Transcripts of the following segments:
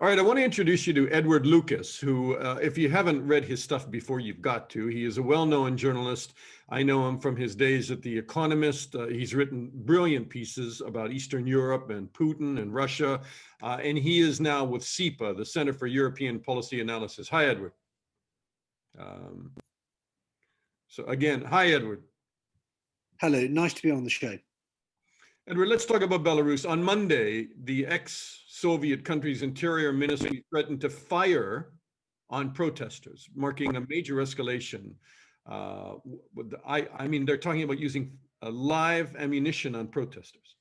All right, I want to introduce you to Edward Lucas, who, if you haven't read his stuff before, you've got to. He is a well-known journalist. I know him from his days at The Economist. He's written brilliant pieces about Eastern Europe and Putin and Russia. And he is now with CEPA, the Center for European Policy Analysis. Hi, Edward. So again, hi, Edward. Hello, nice to be on the show. Edward, let's talk about Belarus. On Monday, the ex-Soviet country's interior ministry threatened to fire on protesters, marking a major escalation. I mean, they're talking about using live ammunition on protesters.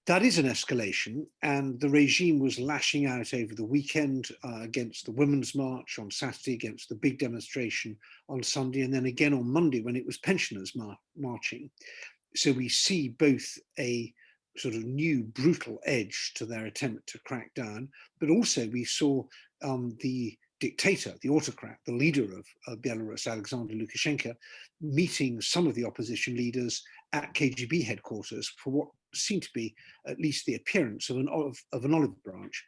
That is an escalation, and the regime was lashing out over the weekend against the Women's March on Saturday, against the big demonstration on Sunday, and then again on Monday when it was pensioners marching. So we see both a sort of new brutal edge to their attempt to crack down, but also we saw the dictator, the autocrat, the leader of Belarus, Alexander Lukashenko, meeting some of the opposition leaders at KGB headquarters for what seemed to be at least the appearance of an olive branch.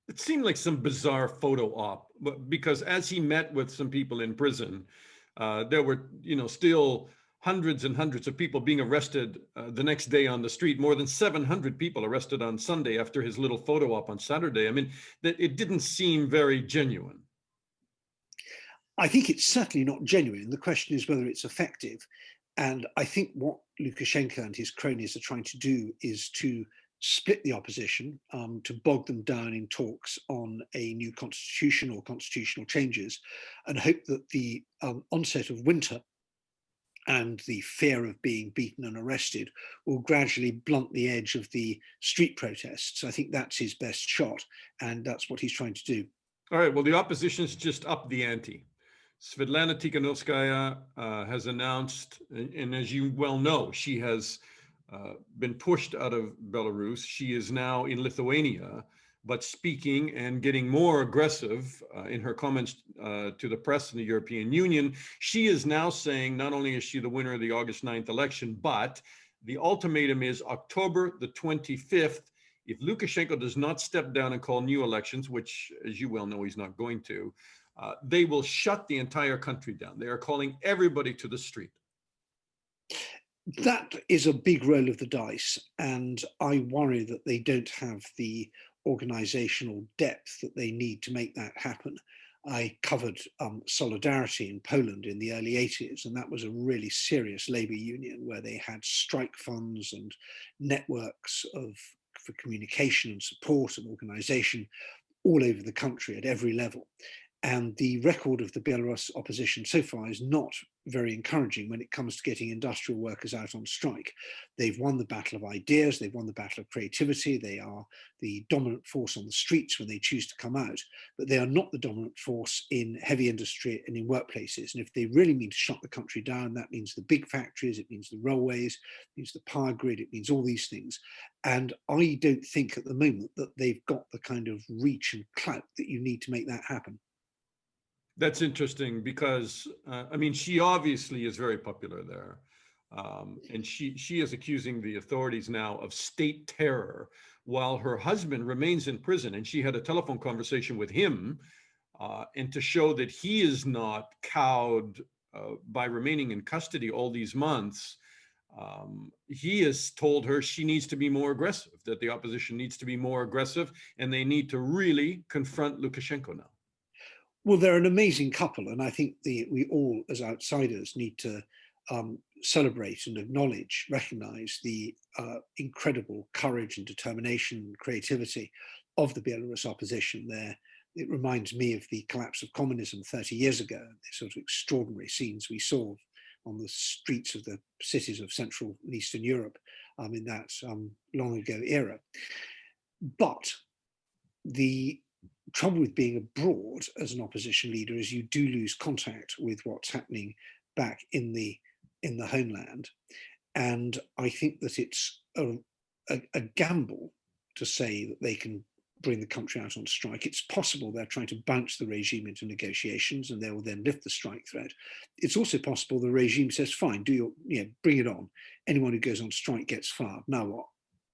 It seemed like some bizarre photo op, because as he met with some people in prison, there were, still hundreds and hundreds of people being arrested the next day on the street. More than 700 people arrested on Sunday after his little photo op on Saturday. I mean, it didn't seem very genuine. I think it's certainly not genuine. The question is whether it's effective. And I think what Lukashenko and his cronies are trying to do is to split the opposition, to bog them down in talks on a new constitution or constitutional changes, and hope that the onset of winter and the fear of being beaten and arrested will gradually blunt the edge of the street protests. I think that's his best shot, and that's what he's trying to do. All right, well, the opposition's just upped the ante. Svetlana Tikanovskaya has announced, and as you well know, she has been pushed out of Belarus. She is now in Lithuania, but speaking and getting more aggressive in her comments to the press in the European Union. She is now saying not only is she the winner of the August 9th election, but the ultimatum is October the 25th. If Lukashenko does not step down and call new elections, which, as you well know, he's not going to, they will shut the entire country down. They are calling everybody to the street. That is a big roll of the dice, and I worry that they don't have the organizational depth that they need to make that happen. I covered Solidarity in Poland in the early 80s, and that was a really serious labor union where they had strike funds and networks for communication and support and organization all over the country at every level. And the record of the Belarus opposition so far is not very encouraging when it comes to getting industrial workers out on strike. They've won the battle of ideas, they've won the battle of creativity, they are the dominant force on the streets when they choose to come out, but they are not the dominant force in heavy industry and in workplaces. And if they really mean to shut the country down, that means the big factories, it means the railways, it means the power grid, it means all these things. And I don't think at the moment that they've got the kind of reach and clout that you need to make that happen. That's interesting because, I mean, she obviously is very popular there. And she is accusing the authorities now of state terror while her husband remains in prison. And she had a telephone conversation with him and to show that he is not cowed by remaining in custody all these months. He has told her she needs to be more aggressive, that the opposition needs to be more aggressive, and they need to really confront Lukashenko now. Well, they're an amazing couple, and I think we all, as outsiders, need to celebrate and acknowledge, recognize the incredible courage and determination and creativity of the Belarus opposition there. It reminds me of the collapse of communism 30 years ago, the sort of extraordinary scenes we saw on the streets of the cities of Central and Eastern Europe in that long ago era. But the trouble with being abroad as an opposition leader is you do lose contact with what's happening back in the homeland. And I think that it's a gamble to say that they can bring the country out on strike. It's possible they're trying to bounce the regime into negotiations and they will then lift the strike threat. It's also possible the regime says, fine, bring it on. Anyone who goes on strike gets fired. Now what?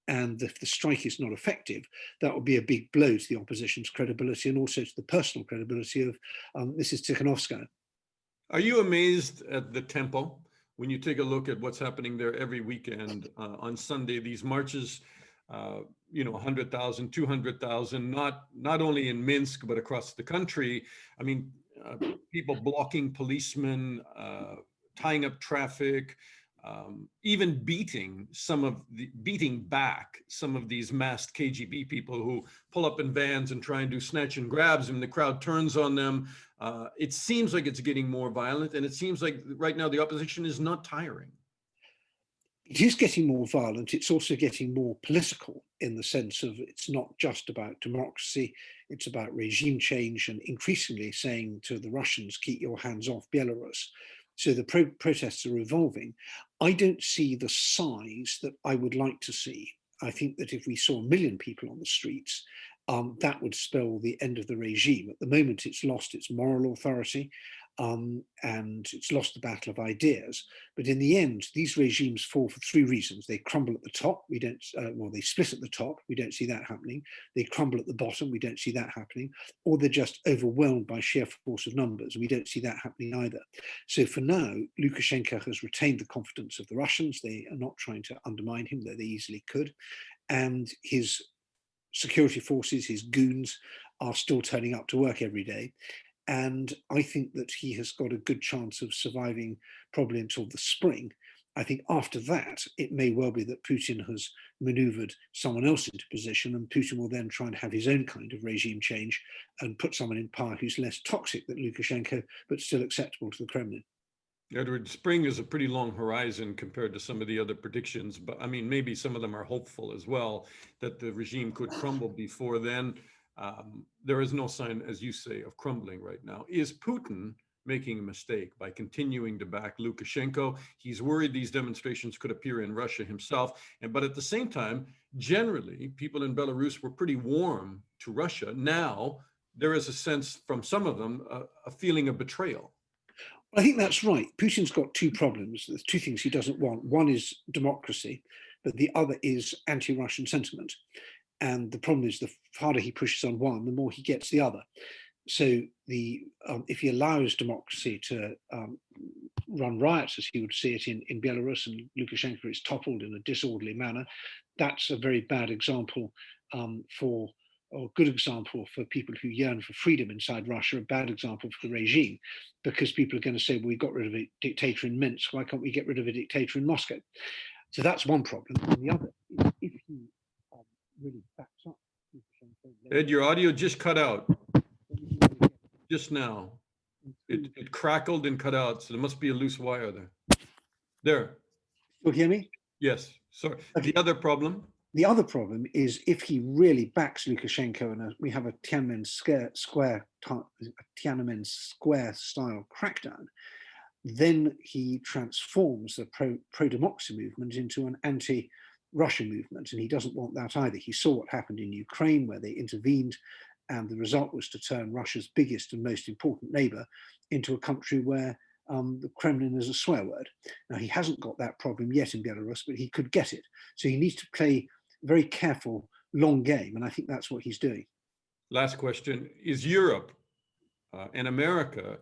And if the strike is not effective, that would be a big blow to the opposition's credibility and also to the personal credibility of Mrs. Tikhanovskaya. Are you amazed at the tempo when you take a look at what's happening there every weekend? On Sunday, these marches, 100,000, 200,000, not only in Minsk, but across the country. I mean, people blocking policemen, tying up traffic, even beating back some of these masked KGB people who pull up in vans and try and do snatch and grabs, and the crowd turns on them. It seems like it's getting more violent, and it seems like right now the opposition is not tiring. It is getting more violent. It's also getting more political in the sense of it's not just about democracy, it's about regime change and increasingly saying to the Russians, keep your hands off Belarus. So the protests are evolving. I don't see the size that I would like to see. I think that if we saw 1 million people on the streets, that would spell the end of the regime. At the moment, it's lost its moral authority and it's lost the battle of ideas. But in the end, these regimes fall for 3 reasons. They crumble at the top. We don't, they split at the top. We don't see that happening. They crumble at the bottom. We don't see that happening. Or they're just overwhelmed by sheer force of numbers. We don't see that happening either. So for now, Lukashenko has retained the confidence of the Russians. They are not trying to undermine him, though they easily could. And his security forces, his goons, are still turning up to work every day. And I think that he has got a good chance of surviving probably until the spring. I think after that, it may well be that Putin has maneuvered someone else into position, and Putin will then try and have his own kind of regime change and put someone in power who's less toxic than Lukashenko, but still acceptable to the Kremlin. Edward, spring is a pretty long horizon compared to some of the other predictions, but I mean, maybe some of them are hopeful as well that the regime could crumble before then. There is no sign, as you say, of crumbling right now. Is Putin making a mistake by continuing to back Lukashenko? He's worried these demonstrations could appear in Russia himself. But at the same time, generally, people in Belarus were pretty warm to Russia. Now, there is a sense from some of them, a feeling of betrayal. I think that's right. Putin's got 2 problems. There's 2 things he doesn't want. One is democracy, but the other is anti-Russian sentiment. And the problem is the harder he pushes on one, the more he gets the other. So if he allows democracy to run riots, as he would see it in Belarus, and Lukashenko is toppled in a disorderly manner, that's a very bad example or good example for people who yearn for freedom inside Russia, a bad example for the regime, because people are going to say, well, we got rid of a dictator in Minsk, why can't we get rid of a dictator in Moscow? So that's one problem. And the other, if he really backs up Lukashenko. Ed, your audio just cut out. Just now. It crackled and cut out, so there must be a loose wire there. There. You'll hear me? Yes. Sorry. Okay. The other problem? The other problem is if he really backs Lukashenko and we have a Tiananmen Square style crackdown, then he transforms the pro-democracy movement into an anti-Russia movement, and he doesn't want that either. He saw what happened in Ukraine, where they intervened, and the result was to turn Russia's biggest and most important neighbor into a country where the Kremlin is a swear word. Now, he hasn't got that problem yet in Belarus, but he could get it. So he needs to play a very careful, long game, and I think that's what he's doing. Last question. Is Europe and America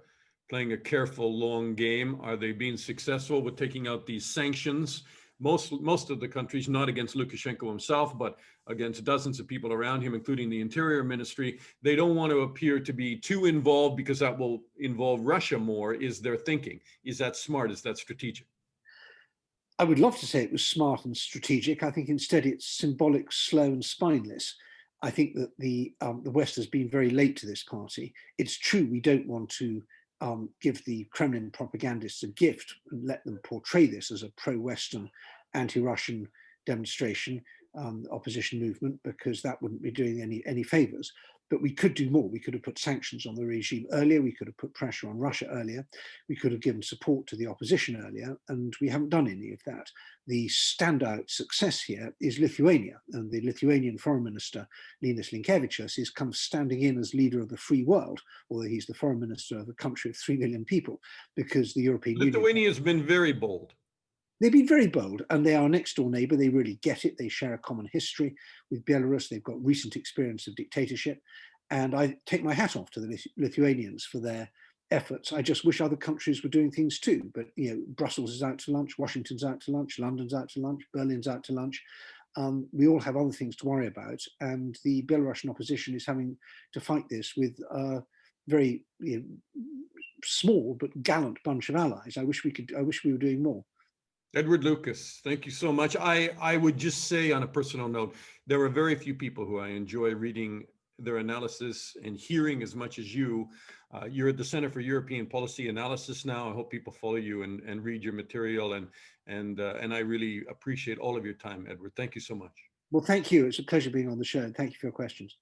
playing a careful, long game? Are they being successful with taking out these sanctions? Most of the countries, not against Lukashenko himself, but against dozens of people around him, including the Interior Ministry. They don't want to appear to be too involved because that will involve Russia more, is their thinking. Is that smart? Is that strategic? I would love to say it was smart and strategic. I think instead it's symbolic, slow and spineless. I think that the West has been very late to this party. It's true we don't want to give the Kremlin propagandists a gift and let them portray this as a pro-Western, anti-Russian demonstration, opposition movement, because that wouldn't be doing any favors. But we could do more. We could have put sanctions on the regime earlier. We could have put pressure on Russia earlier. We could have given support to the opposition earlier, and we haven't done any of that. The standout success here is Lithuania, and the Lithuanian Foreign Minister, Linas Linkevičius, is kind of standing in as leader of the free world, although he's the foreign minister of a country of 3 million people, because the European Union... Lithuania has been very bold. They've been very bold, and they are a next door neighbor. They really get it. They share a common history with Belarus. They've got recent experience of dictatorship. And I take my hat off to the Lithuanians for their efforts. I just wish other countries were doing things too. But Brussels is out to lunch, Washington's out to lunch, London's out to lunch, Berlin's out to lunch. We all have other things to worry about, and the Belarusian opposition is having to fight this with a very small but gallant bunch of allies. I wish we were doing more. Edward Lucas, thank you so much. I would just say on a personal note, there are very few people who I enjoy reading their analysis and hearing as much as you. You're at the Center for European Policy Analysis now. I hope people follow you and read your material, and I really appreciate all of your time, Edward. Thank you so much. Well, thank you. It's a pleasure being on the show, and thank you for your questions.